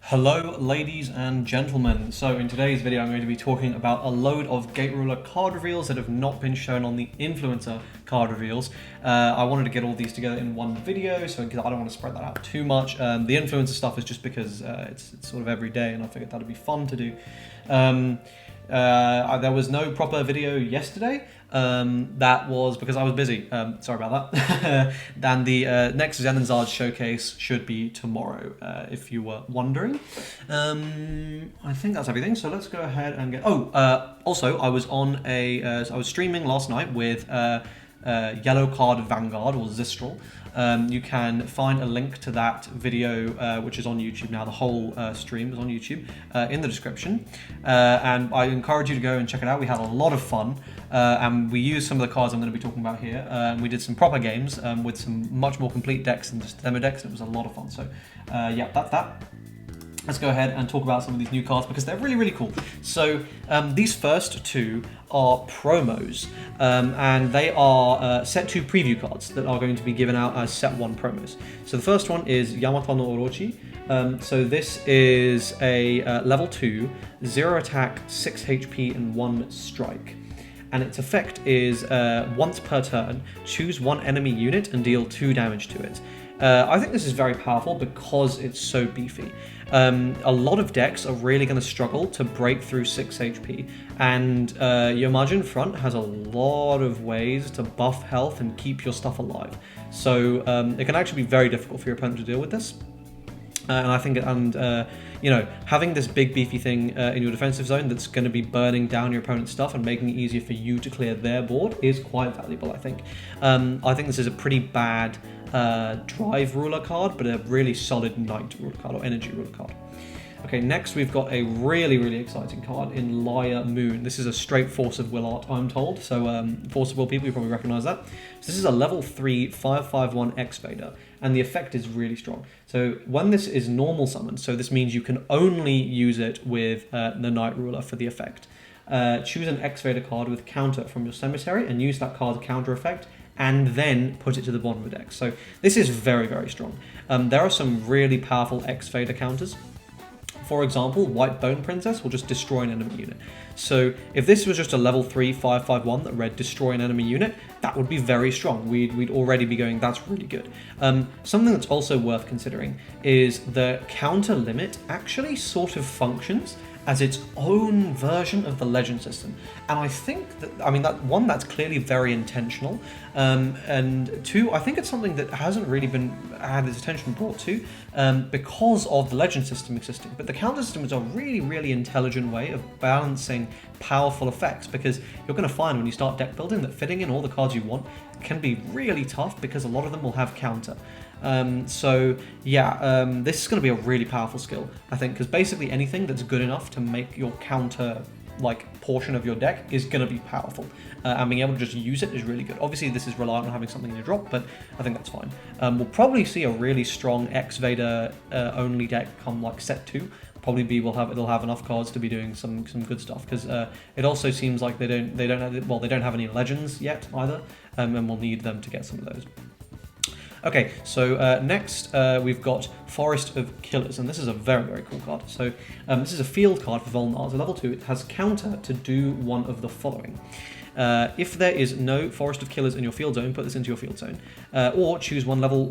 Hello ladies and gentlemen, so in today's video I'm going to be talking about a load of Gate Ruler card reveals that have not been shown on the influencer card reveals. I wanted to get all these together in one video so because I don't want to spread that out too much. The influencer stuff is just because it's sort of every day and I figured that'd be fun to do. There was no proper video yesterday. That was because I was busy. Sorry about that. And the next Zen and Zard showcase should be tomorrow, if you were wondering. I think that's everything. So let's go ahead and get. Also, I was on I was streaming last night with Yellow Card Vanguard or Zistral. You can find a link to that video, which is on YouTube now. The whole stream is on YouTube in the description, and I encourage you to go and check it out. We had a lot of fun, and we used some of the cards I'm going to be talking about here. We did some proper games with some much more complete decks than just demo decks. It was a lot of fun. So yeah, that's that. Let's go ahead and talk about some of these new cards because they're really, really cool. So these first two are promos, and they are set 2 preview cards that are going to be given out as set 1 promos. So the first one is Yamato no Orochi. So this is a level 2, 0 attack, 6 HP and 1 strike. And its effect is once per turn, choose 1 enemy unit and deal 2 damage to it. I think this is very powerful because it's so beefy. A lot of decks are really going to struggle to break through 6 HP, and Yamajin Front has a lot of ways to buff health and keep your stuff alive. So it can actually be very difficult for your opponent to deal with this. And I think, you know, having this big beefy thing in your defensive zone that's going to be burning down your opponent's stuff and making it easier for you to clear their board is quite valuable, I think. I think this is a pretty bad drive ruler card, but a really solid night ruler card or energy ruler card. Okay, next we've got a really, really exciting card in Liar Moon. This is a straight Force of Will art, I'm told. So Force of Will people, you probably recognize that. So this is a level 3 5/5/1 X-Vader, and the effect is really strong. So when this is normal summoned, so this means you can only use it with the Night Ruler for the effect. Choose an X-Vader card with counter from your cemetery and use that card's counter effect, and then put it to the bottom of the deck. So this is very, very strong. There are some really powerful X-Vader counters. For example, White Bone Princess will just destroy an enemy unit. So if this was just a level 3 5/5/1 that read destroy an enemy unit, that would be very strong. We'd already be going, that's really good. Something that's also worth considering is the counter limit actually sort of functions as its own version of the legend system. And I think that, I mean, that one, that's clearly very intentional, and 2, I think it's something that hasn't really been had its attention brought to because of the legend system existing. But the counter system is a really, really intelligent way of balancing powerful effects, because you're going to find when you start deck building that fitting in all the cards you want can be really tough because a lot of them will have counter. So yeah, this is going to be a really powerful skill, I think, because basically anything that's good enough to make your counter portion of your deck is going to be powerful, and being able to just use it is really good. Obviously this is reliant on having something in your drop, but I think that's fine. We'll probably see a really strong X-Vader only deck come set 2. Probably it'll have enough cards to be doing some good stuff, because it also seems like they don't have any legends yet either, and we'll need them to get some of those. Okay, so next we've got Forest of Killers, and this is a very, very cool card. So this is a field card for Volnar. It's a level 2. It has counter to do one of the following. If there is no Forest of Killers in your field zone, put this into your field zone, or choose one level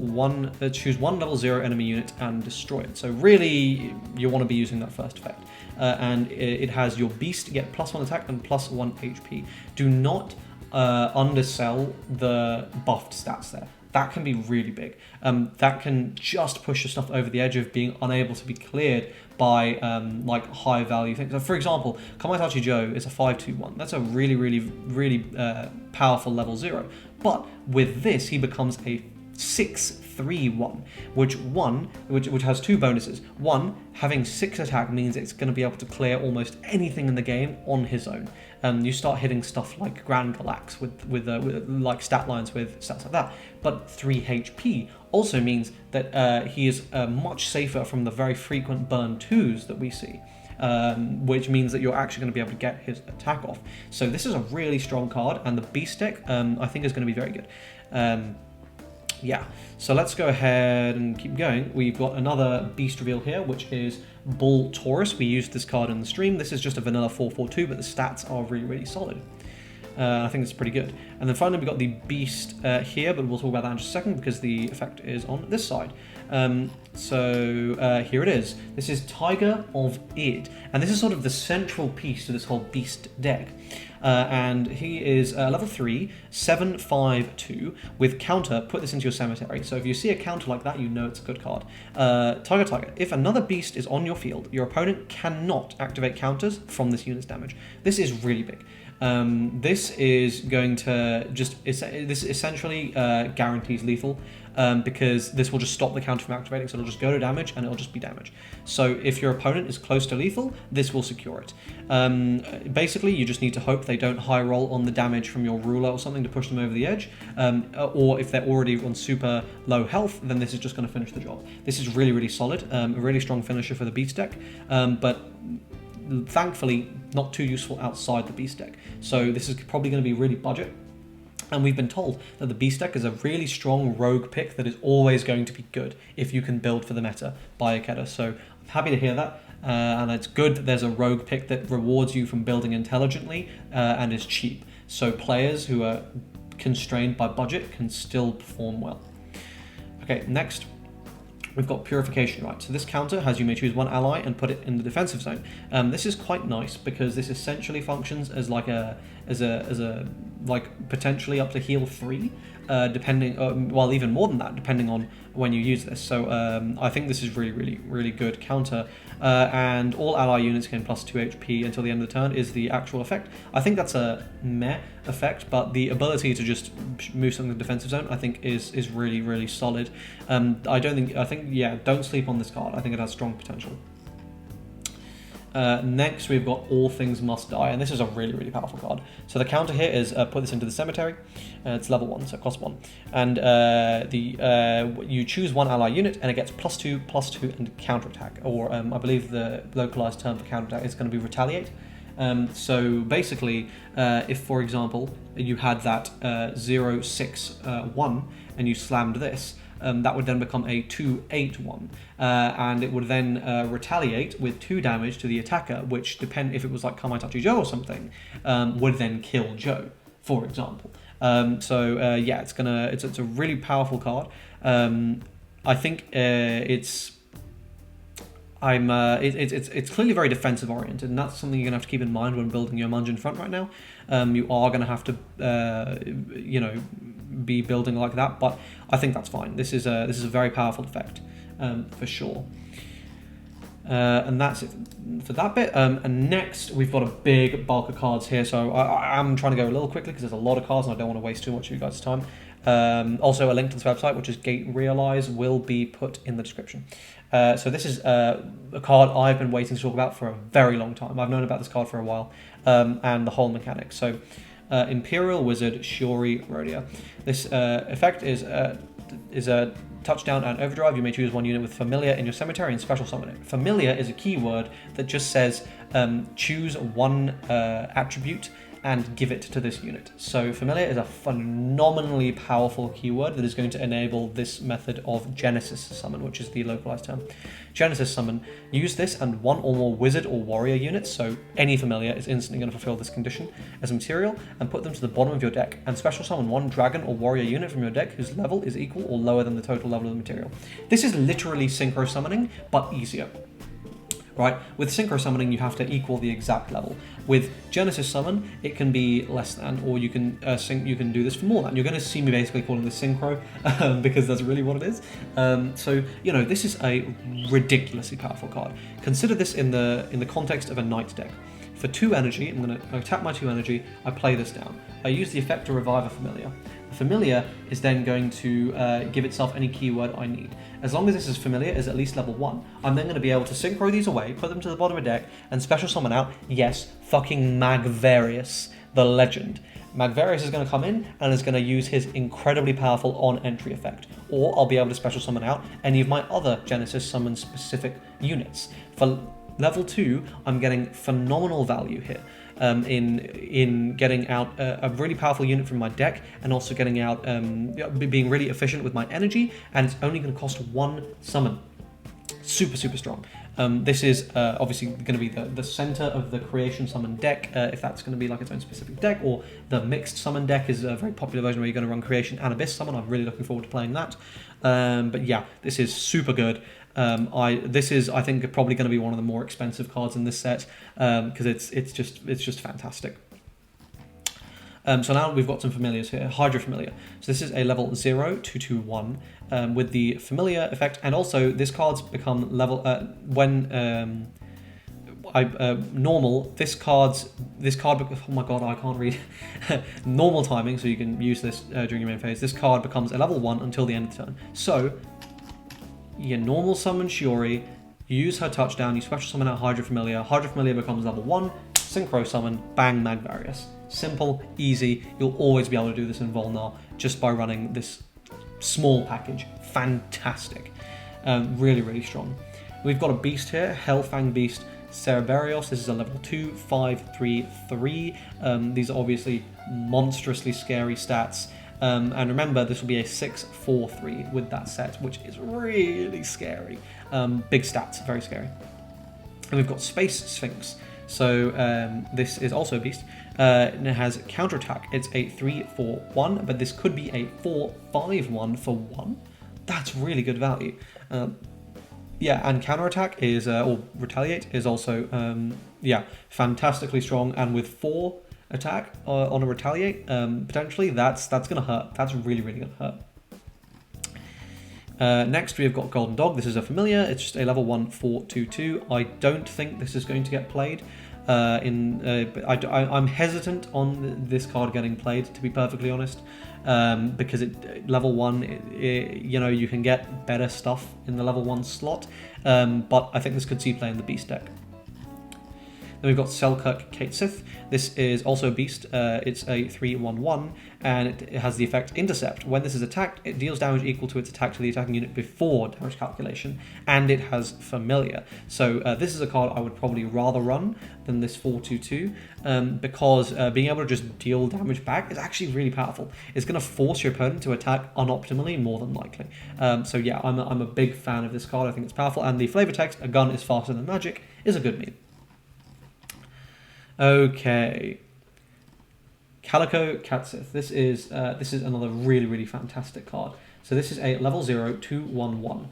0 enemy unit and destroy it. So really, you want to be using that first effect, and it has your beast get +1 attack and +1 HP. Do not undersell the buffed stats there. That can be really big. That can just push your stuff over the edge of being unable to be cleared by high value things. So for example, Kamaitachi Joe is a 5/2/1. That's a really, really, really powerful level 0. But with this, he becomes a 6/3/1, which has 2 bonuses. 1, having 6 attack means it's going to be able to clear almost anything in the game on his own. You start hitting stuff like Grand Galax with stat lines with stats like that. But 3 HP also means that he is much safer from the very frequent burn 2s that we see. Which means that you're actually going to be able to get his attack off. So this is a really strong card, and the beast deck I think is going to be very good. Yeah, so let's go ahead and keep going. We've got another beast reveal here, which is Bull Taurus. We used this card in the stream. This is just a vanilla 4/4/2, but the stats are really, really solid. I think it's pretty good. And then finally, we've got the beast here, but we'll talk about that in just a second because the effect is on this side. So here it is. This is Tiger of Id, and this is sort of the central piece to this whole beast deck. And he is level 3, 7/5/2 with counter. Put this into your cemetery. So if you see a counter like that, you know it's a good card. Tiger. If another beast is on your field, your opponent cannot activate counters from this unit's damage. This is really big. This is going to this essentially guarantees lethal because this will just stop the counter from activating, so it'll just go to damage and it'll just be damage. So if your opponent is close to lethal, this will secure it. Basically, you just need to hope they don't high roll on the damage from your ruler or something to push them over the edge, or if they're already on super low health, then this is just going to finish the job. This is really, really solid, a really strong finisher for the beast deck, but thankfully not too useful outside the beast deck. So this is probably going to be really budget. And we've been told that the beast deck is a really strong rogue pick that is always going to be good if you can build for the meta by Ikeda. So I'm happy to hear that. And it's good that there's a rogue pick that rewards you from building intelligently and is cheap. So players who are constrained by budget can still perform well. Okay, next. We've got Purification Rite. So this counter has you may choose one ally and put it in the defensive zone. This is quite nice because this essentially functions as like like potentially up to heal 3, depending, well, even more than that, depending on when you use this. So I think this is really, really, really good counter. And all ally units gain plus 2 HP until the end of the turn is the actual effect. I think that's a meh effect, but the ability to just move something to the defensive zone, I think is really, really solid. Don't sleep on this card. I think it has strong potential. Next, we've got All Things Must Die, and this is a really, really powerful card. So the counter here is put this into the cemetery. It's level 1, so it costs 1. And you choose one ally unit, and it gets +2/+2, and counterattack. Or I believe the localized term for counterattack is going to be retaliate. So basically, if, for example, you had that 0/6/1, and you slammed this, that would then become a 2/8/1, and it would then retaliate with 2 damage to the attacker, which, if it was like Kamaitachi Joe or something, would then kill Joe, for example. It's a really powerful card. I think it's clearly very defensive oriented, and that's something you're gonna have to keep in mind when building your Mungeon front right now. You are gonna have to be building like that, but I think that's fine. This is a very powerful effect for sure. And that's it for that bit. And next, we've got a big bulk of cards here, so I'm trying to go a little quickly because there's a lot of cards and I don't want to waste too much of you guys' time. Also, a link to this website, which is Gate Realize, will be put in the description. So this is a card I've been waiting to talk about for a very long time. I've known about this card for a while, and the whole mechanic. So Imperial Wizard Shiori Rhodia. This effect is a touchdown and overdrive. You may choose one unit with Familiar in your cemetery and special summon it. Familiar is a keyword that just says choose one attribute and give it to this unit. So Familiar is a phenomenally powerful keyword that is going to enable this method of Genesis Summon, which is the localized term. Genesis Summon, use this and one or more wizard or warrior units, so any Familiar is instantly going to fulfill this condition, as material, and put them to the bottom of your deck, and special summon one dragon or warrior unit from your deck whose level is equal or lower than the total level of the material. This is literally synchro summoning, but easier. Right? With synchro summoning, you have to equal the exact level. With Genesis Summon, it can be less than, or you can you can do this for more than. You're going to see me basically calling this synchro because that's really what it is. So this is a ridiculously powerful card. Consider this in the context of a knight deck. For 2 energy, I'm going to tap my 2 energy. I play this down. I use the effect to revive a Familiar. The Familiar is then going to give itself any keyword I need. As long as this is Familiar is at least level 1, I'm then going to be able to synchro these away, put them to the bottom of the deck, and special summon out, yes, fucking Magvarius, the Legend. Magvarius is going to come in and is going to use his incredibly powerful on-entry effect, or I'll be able to special summon out any of my other Genesis summon specific units. For level 2, I'm getting phenomenal value here in getting out a really powerful unit from my deck, and also getting out being really efficient with my energy, and it's only going to cost 1 summon. Super strong. This is obviously going to be the center of the creation summon deck, if that's going to be like its own specific deck, or the mixed summon deck is a very popular version where you're going to run creation and abyss summon. I'm really looking forward to playing that. But yeah, this is super good. This is, I think, probably going to be one of the more expensive cards in this set, because it's just fantastic. So now we've got some familiars here. Hydra Familiar. So this is a level 0/2/1 with the familiar effect, and also this card's become level normal. This card. Oh my god, I can't read. Normal timing, so you can use this during your main phase. This card becomes a level 1 until the end of the turn. So you normal summon Shiori, you use her touchdown, you special summon out Hydra Familiar. Hydra Familiar becomes level 1. Synchro summon, bang, Magvarius. Simple, easy. You'll always be able to do this in Volnar just by running this small package. Fantastic. Really strong. We've got a beast here, Hellfang Beast Cerberus. This is a level 2, 5/3/3. These are obviously monstrously scary stats. And remember, this will be a 6/4/3 with that set, which is really scary. Big stats, very scary. And we've got Space Sphinx. So this is also a beast. And it has counterattack. It's a 3/4/1, but this could be a 4/5/1 for 1. That's really good value. Yeah, and counterattack is, or retaliate is also, fantastically strong. And with 4 attack on a retaliate, potentially, that's gonna hurt. That's really gonna hurt. Next, we have got Golden Dog. This is a familiar. It's just a level 1 4/2/2. I don't think this is going to get played. I'm hesitant on this card getting played, to be perfectly honest, because level 1, you can get better stuff in the level 1 slot, but I think this could see play in the beast deck. Then we've got Selkirk Kate Sith. This is also a beast. It's a 3/1/1, and it has the effect Intercept. When this is attacked, it deals damage equal to its attack to the attacking unit before damage calculation, and it has Familiar. So this is a card I would probably rather run than this 4/2/2, because being able to just deal damage back is actually really powerful. It's going to force your opponent to attack unoptimally, more than likely. So yeah, I'm a big fan of this card. I think it's powerful, and the flavor text, a gun is faster than magic, is a good meme. Okay, Calico Catsith. This is another really fantastic card. So this is a level 0/2/1/1,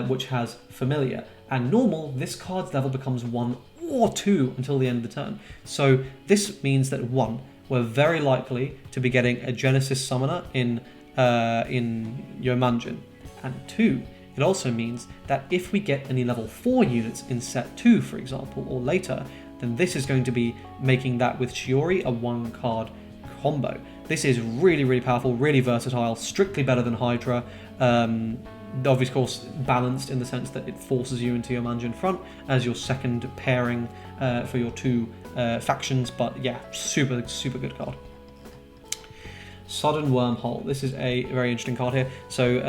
which has Familiar, and normal. This card's level becomes 1 or 2 until the end of the turn. So this means that 1, we're very likely to be getting a Genesis Summoner in Yomanjin, and 2. It also means that if we get any level 4 units in set 2, for example, or later, then this is going to be making that with Shiori a 1-card combo. This is really powerful, really versatile, strictly better than Hydra. Obviously, of course, balanced in the sense that it forces you into your Yomanjin front as your second pairing for your 2 factions, but yeah, super good card. Sudden Wormhole. This is a very interesting card here. So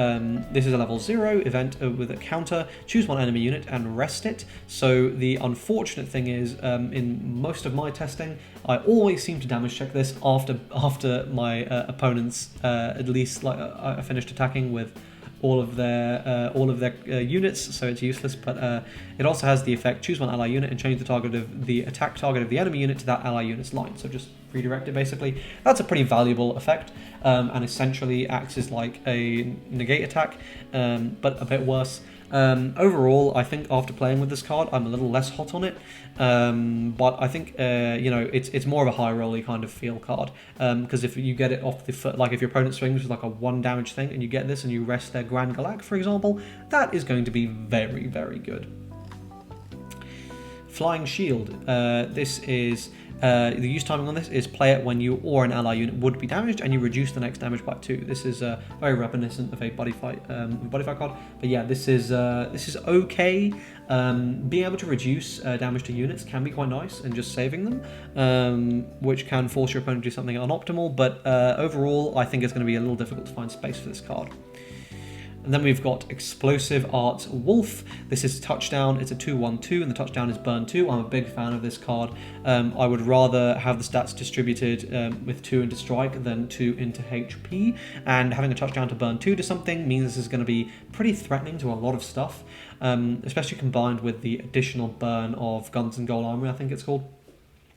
this is a level 0 event with a counter. Choose 1 enemy unit and rest it. So the unfortunate thing is, in most of my testing, I always seem to damage check this after my opponents at least I finished attacking with all of their units, so it's useless. But it also has the effect: choose 1 ally unit and change the attack target of the enemy unit to that ally unit's line. So just redirect it basically. That's a pretty valuable effect, and essentially acts as like a negate attack, but a bit worse. Overall, I think after playing with this card, I'm a little less hot on it, but I think it's more of a high rolly kind of feel card, because if you get it off the foot, like if your opponent swings with like a 1 damage thing and you get this and you rest their Grand Galak, for example, that is going to be very good. Flying Shield. This is The use timing on this is play it when you or an ally unit would be damaged, and you reduce the next damage by 2. This is very reminiscent of a buddy fight card, but yeah, this is okay. Being able to reduce damage to units can be quite nice, and just saving them, which can force your opponent to do something unoptimal. But overall, I think it's going to be a little difficult to find space for this card. And then we've got Explosive Arts Wolf. This is touchdown. It's a 2/1/2, and the touchdown is burn 2. I'm a big fan of this card. I would rather have the stats distributed with 2 into strike than 2 into HP. And having a touchdown to burn 2 to something means this is going to be pretty threatening to a lot of stuff, especially combined with the additional burn of Guns and Gold Armory, I think it's called.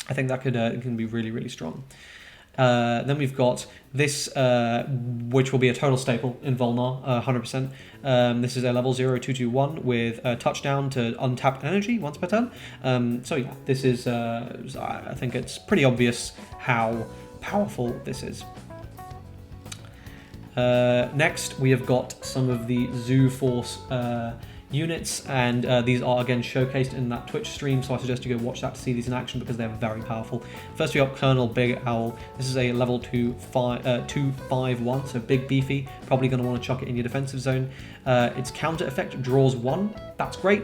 I think that can be really, really strong. Then we've got this, which will be a total staple in Volnar, 100%. This is a level 0/2/2/1 with a touchdown to untap energy once per turn. So yeah, this is, I think it's pretty obvious how powerful this is. Next, we have got some of the Zoo Force units, and these are again showcased in that Twitch stream, so I suggest you go watch that to see these in action because they're very powerful. First we got Colonel Big Owl. This is a level 2/5/1, so big beefy, probably going to want to chuck it in your defensive zone. Its counter effect draws 1, that's great.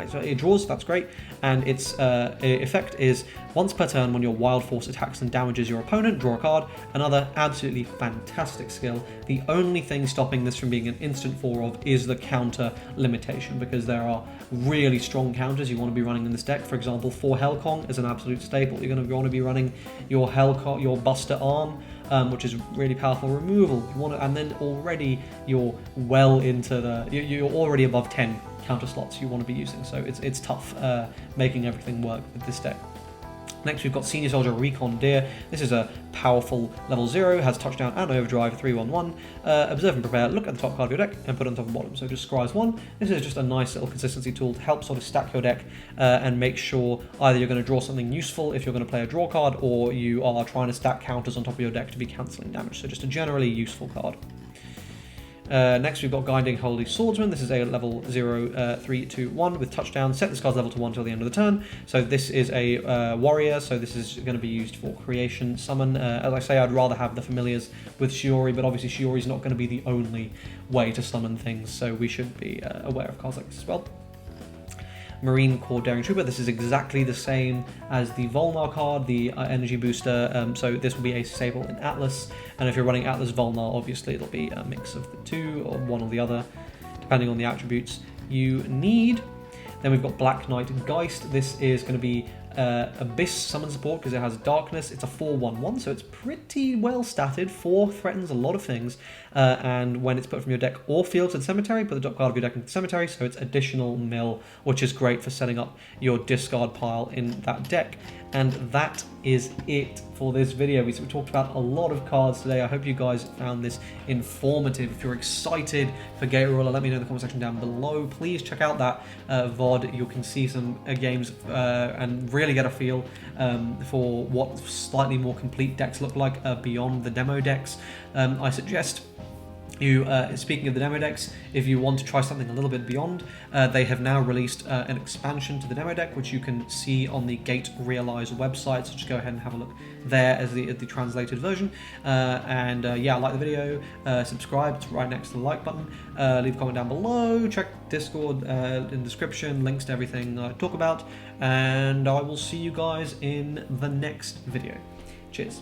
So it draws, that's great, and its effect is once per turn when your Wild Force attacks and damages your opponent, draw a card. Another absolutely fantastic skill. The only thing stopping this from being an instant 4 of is the counter limitation, because there are really strong counters you want to be running in this deck. For example, 4 Hellkong is an absolute staple. You're going to want to be running your Hellkong, your Buster Arm, which is really powerful removal. You want to, and then already you're well into the, you're already above 10 counter slots you want to be using, so it's tough making everything work with this deck. Next we've got Senior Soldier Recon Deer. This is a powerful level 0, has touchdown and overdrive, 3/1/1. Observe and prepare, look at the top card of your deck and put it on top and bottom, so just scries 1. This is just a nice little consistency tool to help sort of stack your deck and make sure either you're going to draw something useful if you're going to play a draw card, or you are trying to stack counters on top of your deck to be cancelling damage, so just a generally useful card. Next we've got Guiding Holy Swordsman. This is a level 0/3/2/1 with touchdown. Set this card's level to 1 till the end of the turn. So this is a warrior, so this is going to be used for creation summon. As I say, I'd rather have the familiars with Shiori, but obviously Shiori's not going to be the only way to summon things, so we should be aware of cards like this as well. Marine Corps Daring Trooper. This is exactly the same as the Volnar card, the energy booster, so this will be a staple in Atlas, and if you're running Atlas Volnar, obviously it'll be a mix of the two, or one or the other, depending on the attributes you need. Then we've got Black Knight Geist. This is going to be Abyss summon support because it has darkness. It's a 4/1/1, so it's pretty well statted. 4 threatens a lot of things, and when it's put from your deck or field to the cemetery, put the top card of your deck into the cemetery, so it's additional mill, which is great for setting up your discard pile in that deck. And that is it for this video. We talked about a lot of cards today. I hope you guys found this informative. If you're excited for Gate Ruler, let me know in the comment section down below. Please check out that VOD. You can see some games and really get a feel for what slightly more complete decks look like beyond the demo decks. I suggest you, speaking of the demo decks, if you want to try something a little bit beyond, they have now released an expansion to the demo deck, which you can see on the Gate Realize website, so just go ahead and have a look there as the translated version. Yeah, like the video, subscribe, it's right next to the like button, leave a comment down below, check Discord in the description, links to everything I talk about, and I will see you guys in the next video. Cheers.